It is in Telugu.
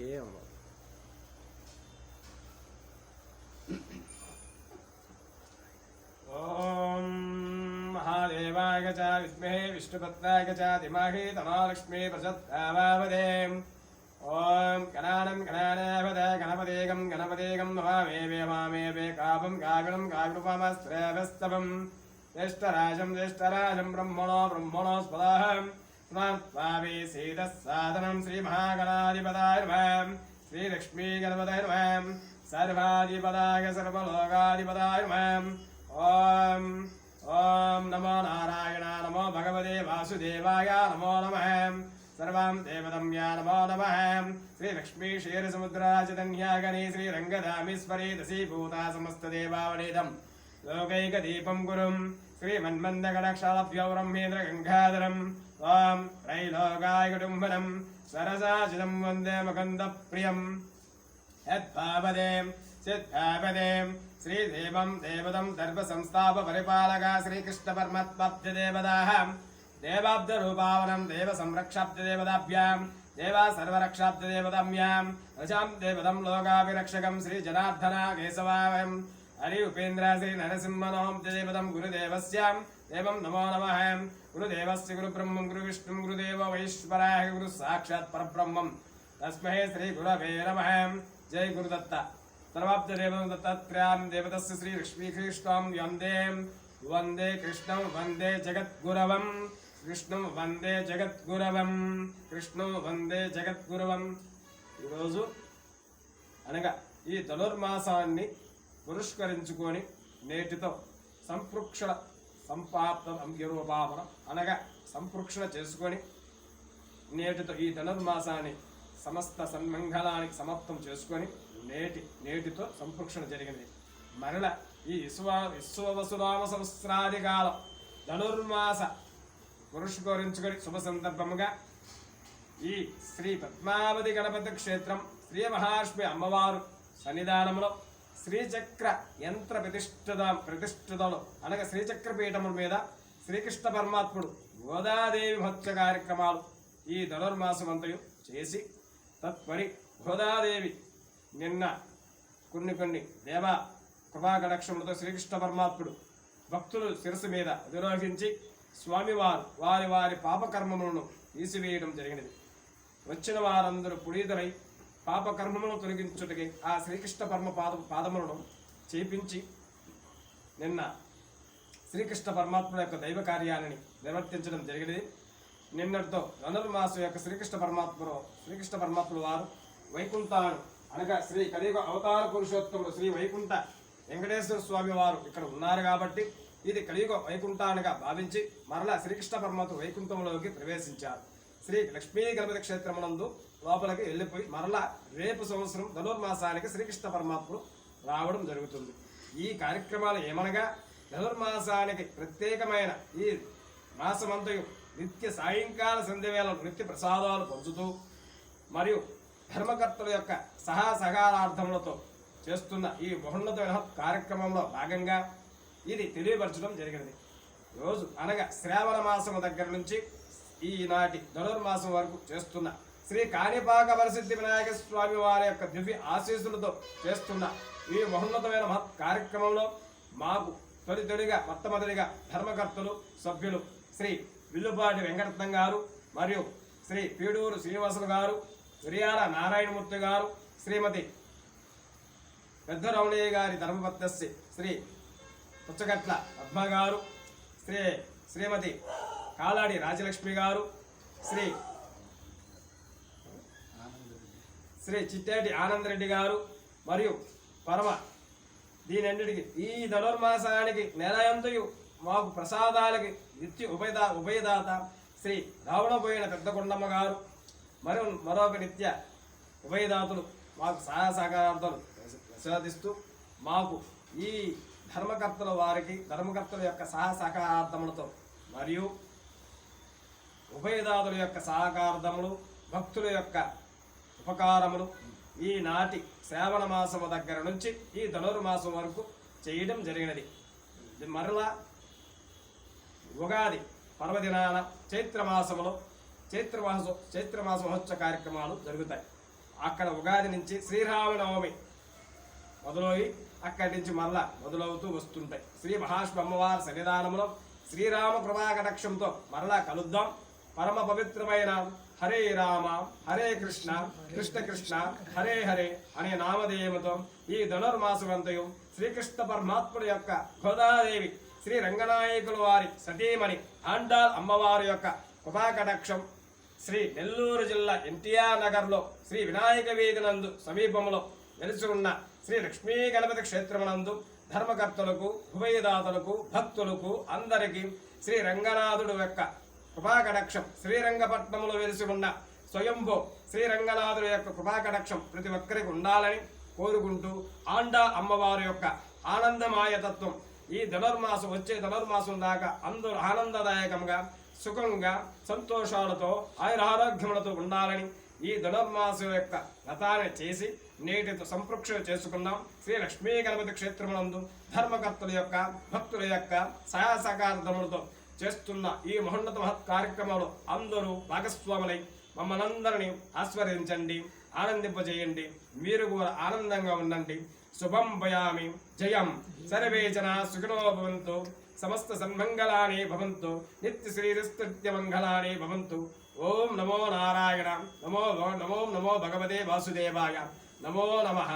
ఓం महादेवाय च विद्महे विष्णुपत्नाय च धीमहि तन्नो प्रचोदयात्। ओम गणानं गणानापते गणपतेगं गणपतेगं नमामि कापं काविनं काविरूपमस्त्रवस्तवं ज्येष्ठराजं ब्रह्मणो स्वदाहं स्मर्त्वावे सीदस्सादनं श्रीमहागणाधिपताय नमः। श्रीलक्ष्मी गणपतये नमः। सर्वाधिपदाय सर्वलोकाधिपताय नमः। ओम ओम नमो नारायण नमो भगवते वासुदेवाय नमो नमः। सर्वां देवतम्या नमो नमः। श्रीलक्ष्मी क्षीरसमुद्राचतन्यागणे श्रीरङ्गधामेश्वरी दशीभूता समस्तदेवावनेदं लोकैकदीपं गुरुं श्रीमन्मन्दगणक्षालभ्यो ब्रह्मेन्द्र गङ्गाधरं त्वां त्रैलोकाय कुटुम्बनं सरसाचिदं वन्दे मुकुन्दप्रियं यद्भावदे सिद्धापदे श्रीदेवं देवतं दर्भसंस्थाप परिपालक श्रीकृष्ण परमात्माब्ध देवताः देवाब्धरूपावनं देव संरक्षाब्ध देवताभ्यां देवा सर्वरक्षाब्ध देवताभ्यां रजां देवतं लोकाभिरक्षकं श्री जनार्दना केशवायं हरि उपेन्द्र श्री नरसिंहनों देवतं गुरुदेवस्यां देवं नमो नमः। गुरुदेवस्य गुरुब्रह्मं गुरुविष्णुं गुरुदेव वैश्वराय गुरु साक्षात् परब्रह्मं तस्मै श्री गुरवे नमः। जय गुरुदत्त। सर्वाब्ध देवं दत्तात्रेयां देवतस्य श्री लक्ष्मीकृष्णं वन्दे वन्दे कृष्णं वन्दे जगद्गुरवं कृष्णं वन्दे जगद्गुरवं कृष्णं वन्दे जगद्गुरवं। ఈరోజు అనగా ఈ ధనుర్మాసాన్ని పురస్కరించుకొని నేటితో సంపృక్షణ సంపాప్త అంగ్యరూపాపనం అనగా సంపృక్షణ చేసుకొని నేటితో ఈ ధనుర్మాసాన్ని సమస్త సన్మంగళానికి సమాప్తం చేసుకొని నేటితో సంపృక్షణ జరిగింది. మరల ఈ విశ్వవసునామ సంవత్సరాది కాలం ధనుర్మాస పురస్కరించుకొని శుభ సందర్భముగా ఈ శ్రీ పద్మావతి గణపతి క్షేత్రం శ్రీ మహాలక్ష్మి అమ్మవారు సన్నిధానంలో శ్రీచక్ర యంత్ర ప్రతిష్ఠితలు అనగా శ్రీచక్ర పీఠముల మీద శ్రీకృష్ణ పరమాత్ముడు గోదాదేవి మహత్య కార్యక్రమాలు ఈ ధనుర్మాసమంతయు చేసి తత్పరి గోదాదేవి నిన్న కొన్ని దేవా కృపాకటాక్షములతో శ్రీకృష్ణ పరమాత్ముడు భక్తులు శిరస్సు మీద అధిరోహించి స్వామివారు వారి పాపకర్మములను తీసివేయడం జరిగినది. వచ్చిన వారందరూ పునీతులై పాపకర్మములను తొలగించుటకి ఆ శ్రీకృష్ణ పాదములను చేపించి నిన్న శ్రీకృష్ణ పరమాత్ముడు యొక్క దైవ కార్యాన్ని నిర్వర్తించడం జరిగినది. నిన్నటితో ధనుర్మాసం యొక్క శ్రీకృష్ణ పరమాత్ముడు వారు వైకుంఠాలను అనగా శ్రీ కలియుగ అవతార పురుషోత్తముడు శ్రీ వైకుంఠ వెంకటేశ్వర స్వామి వారు ఇక్కడ ఉన్నారు కాబట్టి ఇది కలియుగ వైకుంఠానిగా భావించి మరలా శ్రీకృష్ణ పరమాత్ముడు వైకుంఠంలోకి ప్రవేశించారు. శ్రీ లక్ష్మీ గణపతి క్షేత్రమునందు లోపలికి వెళ్ళిపోయి మరలా రేపు సంవత్సరం ధనుర్మాసానికి శ్రీకృష్ణ పరమాత్ముడు రావడం జరుగుతుంది. ఈ కార్యక్రమాలు ఏమనగా ధనుర్మాసానికి ప్రత్యేకమైన ఈ మాసమంతయు నిత్య సాయంకాల సంధ్యవేళ నిత్య ప్రసాదాలు పంచుతూ మరియు ధర్మకర్తల యొక్క సహకారార్థములతో చేస్తున్న ఈ మహోన్నతమైన కార్యక్రమంలో భాగంగా ఇది తెలియపరచడం జరిగినది. రోజు అనగా శ్రావణ మాసము దగ్గర నుంచి ఈనాటి ధనుర్మాసం వరకు చేస్తున్న శ్రీ కాణిపాక వరసిద్ధి వినాయక స్వామి వారి యొక్క దివ్య ఆశీస్సులతో చేస్తున్న ఈ మహోన్నతమైన కార్యక్రమంలో మాకు మొట్టమొదటిగా ధర్మకర్తలు సభ్యులు శ్రీ విల్లుపాటి వెంకటరత్నం గారు మరియు శ్రీ పీడూరు శ్రీనివాసులు గారు, విరియాల నారాయణమూర్తి గారు, శ్రీమతి పెద్దరమణయ్య గారి ధర్మపత్ని శ్రీ పుచ్చగట్ల పద్మ గారు, శ్రీమతి కాలాడి రాజలక్ష్మి గారు, శ్రీ చిట్టేటి ఆనందరెడ్డి గారు మరియు పరమ దీనన్నిటికీ ఈ ధనుర్మాసానికి నెలయంతయు మాకు ప్రసాదాలకి నిత్య ఉభయదాత శ్రీ రావణపోయిన పెద్దకొండమ్మ గారు మరియు మరొక నిత్య ఉభయదాతలు మాకు సహకారార్థాలు ప్రసాదిస్తూ మాకు ఈ ధర్మకర్తల యొక్క సహకారార్థములతో మరియు ఉభయదాతుల యొక్క సహకారార్థములు భక్తుల యొక్క ఉపకారములు ఈనాటి శ్రావణ మాసము దగ్గర నుంచి ఈ ధనుర్మాసం వరకు చేయడం జరిగినది. మరలా ఉగాది పర్వదినాన చైత్రమాస మహోత్సవ కార్యక్రమాలు జరుగుతాయి. అక్కడ ఉగాది నుంచి శ్రీరామనవమి మొదలై అక్కడి నుంచి మళ్ళా మొదలవుతూ వస్తుంటాయి. శ్రీ మహావిష్ణు అమ్మవారి సన్నిధానంలో శ్రీరామ కృపాకటాక్షంతో మరలా కలుద్దాం. పరమ పవిత్రమైన హరే రామ హరే కృష్ణ కృష్ణ కృష్ణ హరే హరే అనే నామధేయముతో ఈ ధనుర్మాసమంతయు శ్రీకృష్ణ పరమాత్ముడి యొక్క గోదాదేవి శ్రీ రంగనాయకుల వారి సతీమణి ఆండాల్ అమ్మవారి యొక్క కృపాకటాక్షం శ్రీ నెల్లూరు జిల్లా ఎన్టీఆర్ నగర్లో శ్రీ వినాయక వీధి నందు సమీపంలో వెలిసి ఉన్న శ్రీ లక్ష్మీ గణపతి క్షేత్రమునందు ధర్మకర్తలకు ఉభయదాతలకు భక్తులకు అందరికీ శ్రీ రంగనాథుడు యొక్క కృపాకటాక్షం శ్రీరంగపట్నంలో వెలిసి ఉన్న స్వయంభో శ్రీరంగనాథుడు యొక్క కృపాకటాక్షం ప్రతి ఒక్కరికి ఉండాలని కోరుకుంటూ ఆండా అమ్మవారి యొక్క ఆనందమాయతత్వం ఈ ధనుర్మాసం వచ్చే ధనుర్మాసం దాకా అందరూ ఆనందదాయకంగా సుఖంగా సంతోషాలతో ఆయురారోగ్యములతో ఉండాలని ఈ ధనుర్మాసం యొక్క వ్రతాన్ని చేసి నేటితో సంపృక్షణ చేసుకున్నాం. శ్రీ లక్ష్మీ గణపతి క్షేత్రమునందు ధర్మకర్తల యొక్క భక్తుల యొక్క సహాయ సహకారములతో చేస్తున్న ఈ మహోన్నత మహత్ కార్యక్రమంలో అందరూ భాగస్వాములై మమ్మల్ని ఆస్వాదించండి, ఆనందింపజేయండి. మీరు కూడా ఆనందంగా ఉండండి. శుభం భయామి. జయం. సర్వే జనా సుఖినో భవంతు. సమస్త సన్మంగళాని భవంతు. నిత్య శ్రీరస్తుత్య మంగళాని భవంతు. ఓం నమో నారాయణ. నమో నమో నమో భగవతే వాసుదేవాయ. నమో నమః.